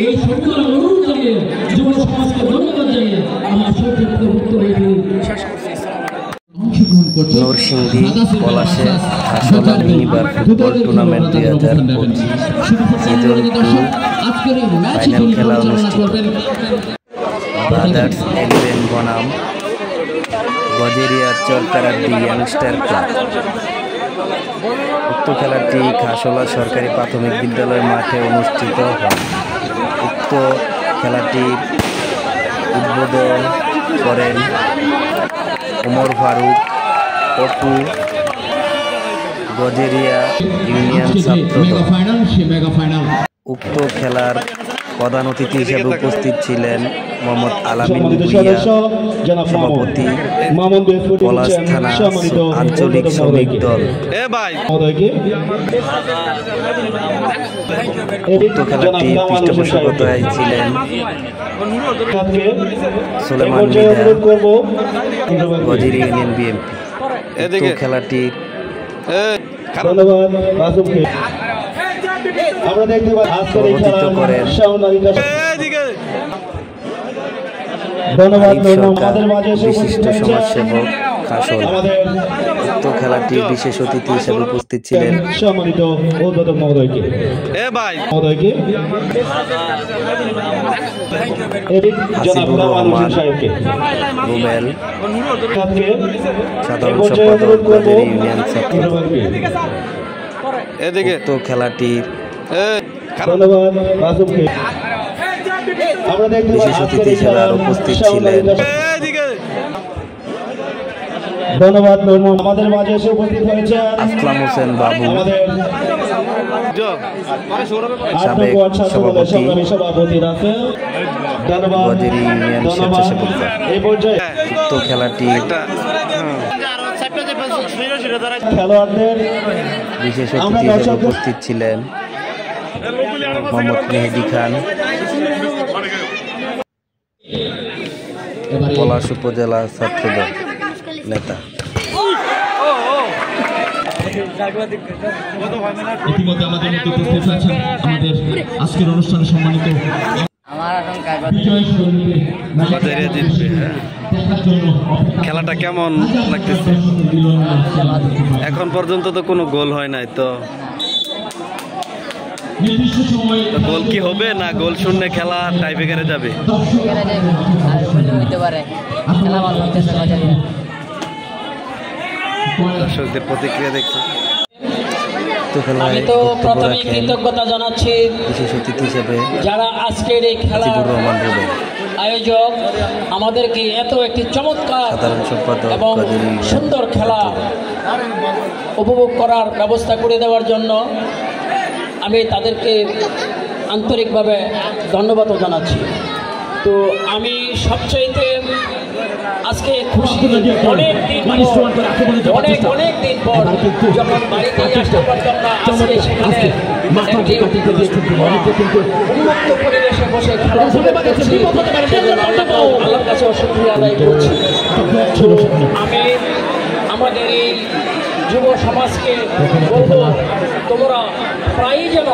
এই সকল অনুরোধ জানিয়ে যুব সমাজকে ধন্যবাদ জানিয়ে আমার সংক্ষিপ্ত বক্তব্য নরসিংদী পলাশে হাসলা মিনিবার ফুটবল টুর্নামেন্ট 2025 সিজন 2 ফাইনাল খেলা অনুষ্ঠিত। ব্রাদার্স 11 বনাম গজেরিয়ার চরকারাড্ডি ইয়াংস্টার ক্লাব। উক্ত খেলাটি খাসলা সরকারি প্রাথমিক বিদ্যালয় মাঠে অনুষ্ঠিত হয়। উক্ত খেলাটির উদ্বোধন করেন ওমর ফারুক অপু, গজেরিয়া ইউনিয়ন ছাত্র দল। উক্ত খেলার প্রধান অতিথি হিসেবে উপস্থিত ছিলেন মোহাম্মদ আলামিন ভুইয়া, সভাপতি পলাশ থানা আঞ্চলিক শ্রমিক দল। উক্ত খেলাটি পৃষ্ঠপোষকতায় ছিলেন সুলেমান মিদা, গজেরিয়া ইউনিয়ন বিএনপি। উক্ত খেলাটি সভাপতিত্ব করেন বিশিষ্ট সমাজসেবক খাসল। উক্ত খেলাটির বিশেষ অতিথি হিসেবে উপস্থিত ছিলেন সম্মানিত উদ্বোধক মহোদয়কে হাসিবুর রহমান রুবেল, সাধারণ সম্পাদক গজেরিয়া ইউনিয়ন ছাত্র। উক্ত খেলাটির বিশেষ অতিথি হিসেবে আর উপস্থিত ছিলেন ধন্যবাদ। আমাদের মাঝে এসে উপস্থিত হয়েছে আসলাম হোসেন বাবু, সাবেক সভাপতি গজেরিয়া ইউনিয়ন স্বেচ্ছাসেবক দল। উক্ত খেলাটি খেলোয়াড়দের বিশেষ অতিথি হিসেবে উপস্থিত ছিলেন মোহাম্মদ মেহেদি খান, পলাশ উপজেলা ছাত্রদল নেতা। ইতিমধ্যে আমাদের মধ্যে উপস্থিত হয়েছেন আমাদের আজকের অনুষ্ঠানে সম্মানিত খেলাটা কেমন লাগতেছে? এখন পর্যন্ত তো কোনো গোল হয় নাই, তো গোল কি হবে না গোল শূন্য খেলা টাইব্রেকারে যাবে? দর্শকদের প্রতিক্রিয়া দেখতে আমি তো প্রথমে কৃতজ্ঞতা জানাচ্ছি বিশেষ অতিথি হিসেবে যারা আজকের এই খেলা আয়োজক আমাদেরকে এত একটি চমৎকার এবং সুন্দর খেলা উপভোগ করার ব্যবস্থা করে দেওয়ার জন্য আমি তাদেরকে আন্তরিকভাবে ধন্যবাদ জানাচ্ছি। তো আমি সবচাইতে আজকে খুশি, অনেক দিন পর যখন বাড়িতে আসতে পারতাম না, আজকে সেখানে উন্মুক্ত পরিবেশে বসে আল্লাহর কাছে শুকরিয়া আদায় করছি। আমি আমাদের এই যুব সমাজকে বলবো, তোমরা প্রায়ই যেন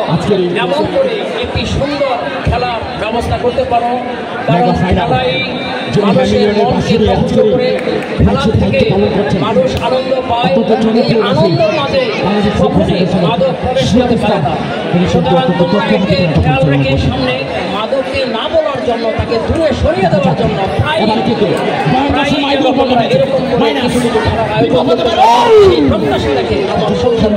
এমন করে একটি সুন্দর খেলার ব্যবস্থা করতে পারো, কারণ খেলাই মানুষের মনকে দগ্ধ করে, খেলা থেকে মানুষ আনন্দ পায়। এই আনন্দের মাঝে কখনই মাদক প্রবেশ করতে পারে না। সুতরাং তোমরা একে খেয়াল রেখে সামনে মাদককে না বলার জন্য, তাকে দূরে সরিয়ে দেওয়ার জন্য এরকম করে খেলার আয়োজন করতে পারো, সেই প্রত্যাশা রেখে আমার সংসদ